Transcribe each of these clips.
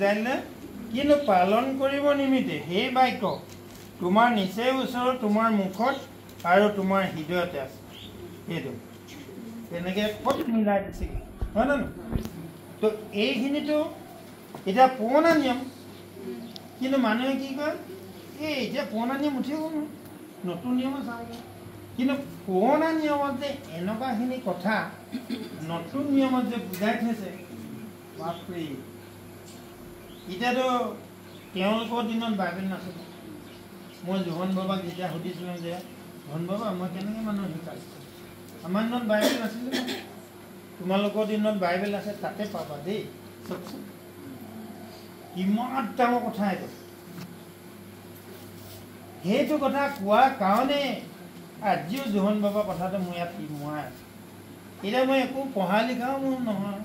জানিলে কিন্তু পালন কৰিব নিমিতে সেই বাক্য তোমাৰ নিচেই ওচৰত তোমাৰ মুখত আৰু তোমাৰ হৃদয়তে আছে সেইটো তেনেকৈ ক'ত মিলাই দিছে হয় জানো তো এইখিনিতো এতিয়া পুৰণা নিয়ম কিন্তু মানুহে কি কয় এই এতিয়া পুৰণা নিয়ম উঠিব নহয় নতুন নিয়মে চাব কিন্তু পুৰণা নিয়মত যে এনেকুৱাখিনি কথা নতুন নিয়মত যে বুজাই থৈছে বাপৰে এতিয়াতো তেওঁলোকৰ দিনত বাইবেল নাছিলে মই জোহন বাবাক যেতিয়া সুধিছিলোঁ যে জোহন বাবা মই কেনেকৈ মানুহ শিকাইছোঁ আমাৰ দিনত বাইবেল নাছিলে তোমালোকৰ দিনত বাইবেল আছে তাতে পাবা দেই চাওকচোন কিমান ডাঙৰ কথা এইটো সেইটো কথা কোৱাৰ কাৰণে আজিও জোহন বাবা কথাটো মোৰ ইয়াত মই আছোঁ এতিয়া মই একো পঢ়া লিখাও মোৰ নহয়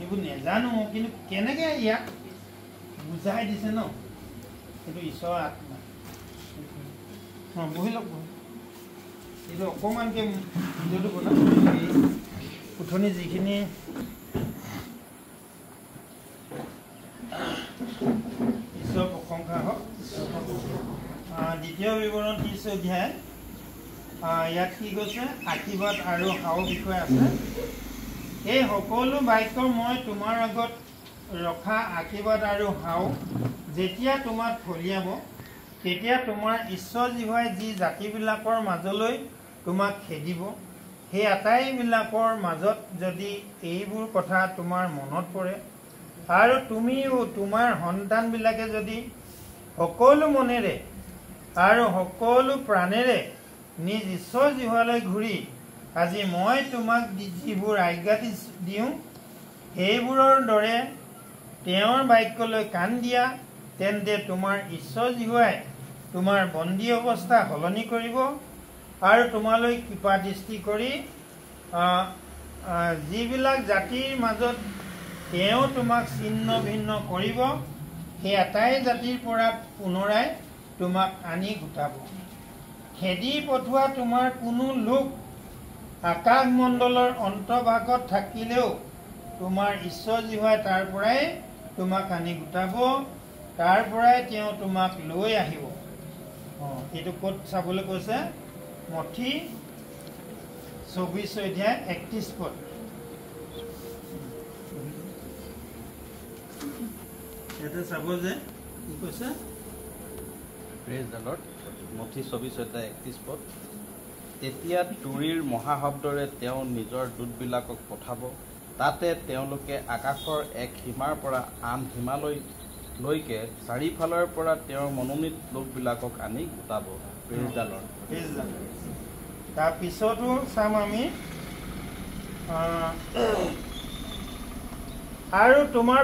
এইবোৰ নেজানো কিন্তু কেনেকৈ ইয়াত বুজাই দিছে ন সেইটো ঈশ্বৰৰ আত্মা বহি লওক বহি এইটো অকণমানকৈ ভিডিঅ'টো বনাম উঠনি যিখিনি ঈশ্বৰ প্ৰশংসা হওক দ্বিতীয় বিৱৰণ 30 অধ্যায় ইয়াত কি কৈছে আশীৰ্বাদ আৰু হাও বিষয় আছে এই সকলো বাক্য মই তোমাৰ আগত ৰখা আশীৰ্বাদ আৰু হাও যেতিয়া তোমাক ফলিয়াব তেতিয়া তোমাৰ ঈশ্বৰ জিহুৱাই যি জাতিবিলাকৰ মাজলৈ তোমাক খেদিব সেই আটাইবিলাকৰ মাজত যদি এইবোৰ কথা তোমাৰ মনত পৰে আৰু তুমিও তোমাৰ সন্তানবিলাকে যদি সকলো মনেৰে আৰু সকলো প্ৰাণেৰে নিজ ঈশ্বৰ জিহুৱালৈ ঘূৰি আজি মই তোমাক যিবোৰ আজ্ঞা দিওঁ সেইবোৰৰ দৰে তেওঁৰ বাক্যলৈ কাণ দিয়া তেন্তে তোমাৰ ঈশ্বৰ জিহুৱাই তোমাৰ বন্দী অৱস্থা সলনি কৰিব আৰু তোমালৈ কৃপা দৃষ্টি কৰি যিবিলাক জাতিৰ মাজত তেওঁ তোমাক ছিন্ন ভিন্ন কৰিব সেই আটাই জাতিৰ পৰা পুনৰাই তোমাক আনি গোটাব খেদি পঠোৱা তোমাৰ কোনো লোক আকাশমণ্ডলৰ অন্তৰ্ভাগত থাকিলেও তোমাৰ ঈশ্বৰ জিহুৱাই তাৰ পৰাই তোমাক আনি গোটাব তাৰ পৰাই তেওঁ তোমাক লৈ আহিব এইটো ক'ত চাবলৈ কৈছে মঠি 24 অধ্যায় 31 পদ ইয়াতে চাব যে কি কৈছে প্ৰেজ দ্য লৰ্ড মঠি 24 অধ্যায় 31 পদ তেতিয়া তুৰীৰ মহাশব্দৰে তেওঁ নিজৰ দূতবিলাকক পঠাব তাতে তেওঁলোকে আকাশৰ এক সীমাৰ পৰা আন সীমালৈকে চাৰিওফালৰ পৰা তেওঁৰ মনোনীত লোকবিলাকক আনি গোটাব প্ৰেজ দ্য লৰ্ড তাৰপিছতো চাম আমি আৰু তোমাৰ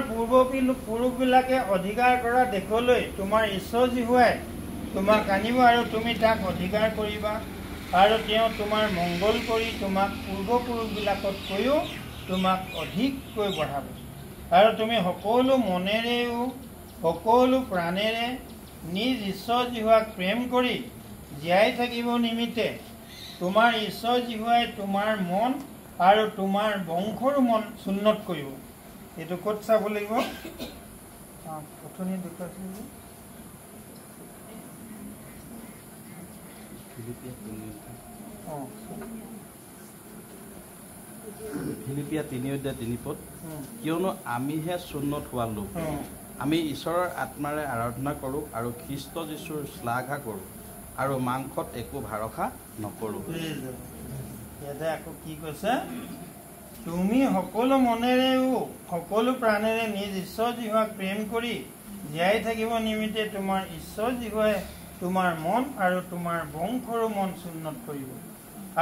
পুৰুষবিলাকে অধিকাৰ কৰা দেশলৈ তোমাৰ ঈশ্বৰ জিহুৱাই তোমাক আনিব আৰু তুমি তাক অধিকাৰ কৰিবা আৰু তেওঁ তোমাৰ মংগল কৰি তোমাক পূৰ্বপুৰুষবিলাকতকৈও তোমাক অধিককৈ বঢ়াব আৰু তুমি সকলো মনেৰেও সকলো প্ৰাণেৰে নিজ ঈশ্বৰ জিহুৱাক প্ৰেম কৰি জীয়াই থাকিব নিমিত্তে তোমাৰ ঈশ্বৰ জিহুৱাই তোমাৰ মন আৰু তোমাৰ বংশৰো মন সুন্নত কৰিব এইটো ক'ত চাব লাগিব অথনি দেখুৱাইছিল ফিলিপিয়া 3 অধ্যায় 3 পদ কিয়নো আমিহে সুন্নত হোৱা লোক আমি ঈশ্বৰৰ আত্মাৰে আৰাধনা কৰোঁ আৰু খ্ৰীষ্ট যীশুৰ শ্লাঘা কৰোঁ আৰু মাংসত একো ভৰসা নকৰোঁ ইয়াতে আকৌ কি কৈছে তুমি সকলো মনেৰেও সকলো প্ৰাণেৰে নিজ ঈশ্বৰ জিহুৱাক প্ৰেম কৰি জীয়াই থাকিব নিমিত্তে তোমাৰ ঈশ্বৰ জিহুৱাই তোমাৰ মন আৰু তোমাৰ বংশৰো মন সুন্নত কৰিব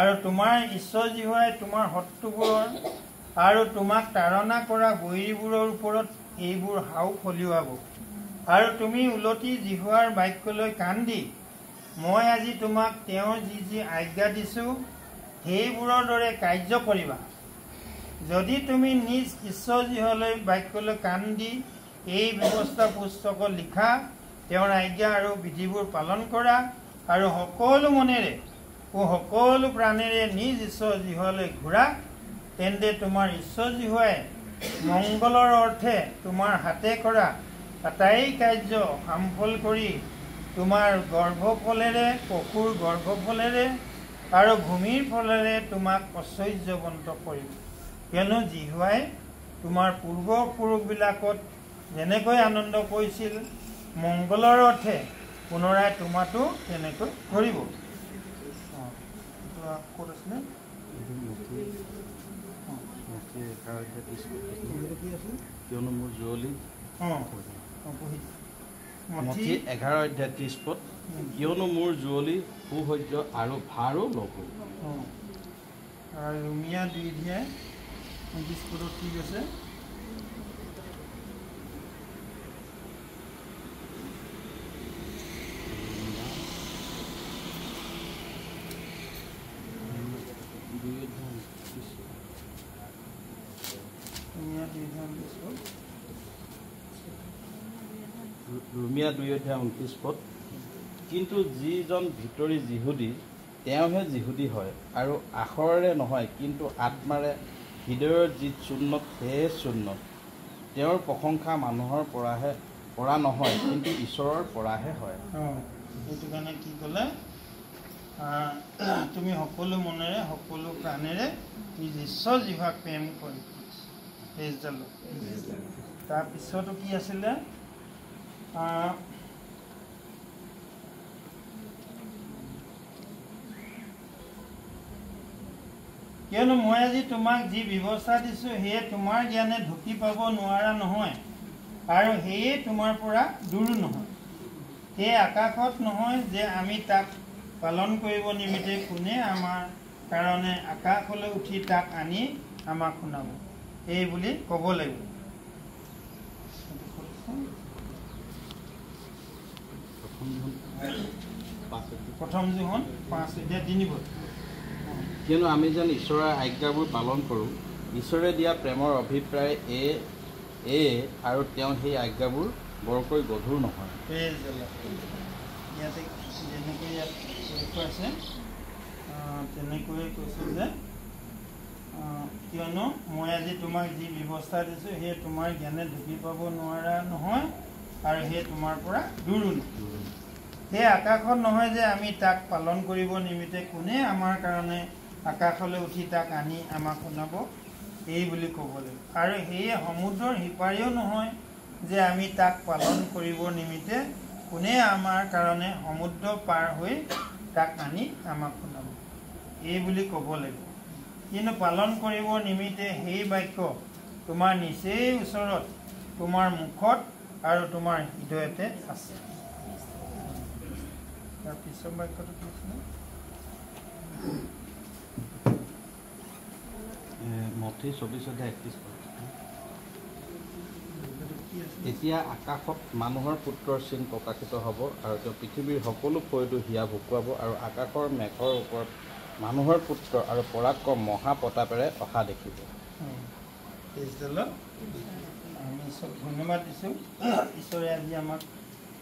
আৰু তোমাৰ ঈশ্বৰ জিহুৱাই তোমাৰ শত্ৰুবোৰৰ আৰু তোমাক তাৰণা কৰা বৈৰীবোৰৰ ওপৰত এইবোৰ হাও ফলিওৱাব আৰু তুমি উলটি জিহুৱাৰ বাক্যলৈ কাণ দি মই আজি তোমাক তেওঁ যি আজ্ঞা দিছোঁ সেইবোৰৰ দৰে কাৰ্য কৰিবা যদি তুমি নিজ ঈশ্বৰ জিহুৱালৈ বাক্যলৈ কাণ দি এই ব্যৱস্থা পুস্তকত লিখা তেওঁৰ আজ্ঞা আৰু বিধিবোৰ পালন কৰা আৰু সকলো মনেৰে সকলো প্ৰাণেৰে নিজ ঈশ্বৰ জিহুৱালৈ ঘূৰা তেন্তে তোমাৰ ঈশ্বৰ জিহুৱাই মংগলৰ অৰ্থে তোমাৰ হাতে কৰা আটাই কাৰ্য সামফল কৰি তোমাৰ গৰ্ভফলেৰে পশুৰ গৰ্ভফলেৰে আৰু ভূমিৰ ফলেৰে তোমাক ঐশ্বৰ্যৱন্ত কৰিব। কিয়নো জিহুৱাই তোমাৰ পূৰ্বপুৰুষবিলাকত যেনেকৈ আনন্দ কৰিছিল মংগলৰ অৰ্থে পুনৰাই তোমাতো তেনেকৈ কৰিব। ক'ত আছিলে? কিয়নো মোৰ জুৱলি মঠি 11 অধ্যায় 30 পদ, কিয়নো মোৰ জুৱলি সুসহ্য আৰু ভাৰো লঘু। আৰু ৰোমিয়া 2 অধ্যায় 29 পদত কি কৈছে? ৰোমিয়া 2 অধ্যায় 29 পদ, কিন্তু যিজন ভিতৰি যিহুদী তেওঁহে যিহুদী হয় আৰু আখৰেৰে নহয় কিন্তু আত্মাৰে, হৃদয়ৰ যি চুন্নত সেয়ে চুন্নত। তেওঁৰ প্ৰশংসা মানুহৰ পৰা নহয় কিন্তু ঈশ্বৰৰ পৰাহে হয়। সেইটো কাৰণে কি ক'লে? তুমি সকলো মনেৰে সকলো প্ৰাণেৰে ঈশ্বৰ জিভাক প্ৰেম কৰি তাৰপিছতো কি আছিলে? কিয়নো মই আজি তোমাক যি ব্যৱস্থা দিছোঁ সেয়ে তোমাৰ জ্ঞানে ঢুকি পাব নোৱাৰা নহয় আৰু সেয়ে তোমাৰ পৰা দূৰো নহয়। সেয়ে আকাশত নহয় যে আমি তাক পালন কৰিব নিমিত্তে কোনে আমাৰ কাৰণে আকাশলৈ উঠি তাক আনি আমাক শুনাব, এই বুলি ক'ব লাগিব। প্ৰথম যোহন 5:3 পদ, কিয়নো আমি যেন ঈশ্বৰৰ আজ্ঞাবোৰ পালন কৰোঁ, ঈশ্বৰে দিয়া প্ৰেমৰ অভিপ্ৰায় এয়ে আৰু তেওঁ সেই আজ্ঞাবোৰ বৰকৈ গধুৰ নহয়। ইয়াতে যেনেকৈ ইয়াত দেখুৱাইছে তেনেকৈয়ে কৈছে যে কিয়নো মই আজি তোমাক যি ব্যৱস্থা দিছোঁ সেয়ে তোমাৰ জ্ঞানে ঢুকি পাব নোৱাৰা নহয় আৰু সেয়ে তোমাৰ পৰা দূৰো নহয়। সেয়ে আকাশত নহয় যে আমি তাক পালন কৰিব নিমিত্তে কোনে আমাৰ কাৰণে আকাশলৈ উঠি তাক আনি আমাক শুনাব, এই বুলি ক'ব লাগিব। আৰু সেয়ে সমুদ্ৰৰ সিপাৰেও নহয় যে আমি তাক পালন কৰিব নিমিত্তে কোনে আমাৰ কাৰণে সমুদ্ৰ পাৰ হৈ তাক আনি আমাক শুনাব, এই বুলি ক'ব লাগিব। কিন্তু পালন কৰিব নিমিত্তে সেই বাক্য তোমাৰ নিচেই ওচৰত, তোমাৰ মুখত আৰু তোমাৰ হৃদয়তে আছে। তাৰ পিছৰ বাক্যটো কি আছিলে? মঠি 24:31 পদ, এতিয়া আকাশত মানুহৰ পুত্ৰৰ চিন প্ৰকাশিত হ'ব আৰু তেওঁ পৃথিৱীৰ সকলো ফৈদো হিয়া ভুকুৱাব আৰু আকাশৰ মেঘৰ ওপৰত মানুহৰ পুত্ৰ আৰু পৰাক্ৰম মহাপ্ৰতাপেৰে অহা দেখিব। আমি চব ধন্যবাদ দিছোঁ ঈশ্বৰে আজি আমাক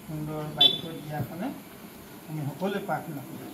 সুন্দৰ বাক্য দিয়াৰ কাৰণে। আমি সকলোৱে প্ৰাৰ্থনা কৰোঁ।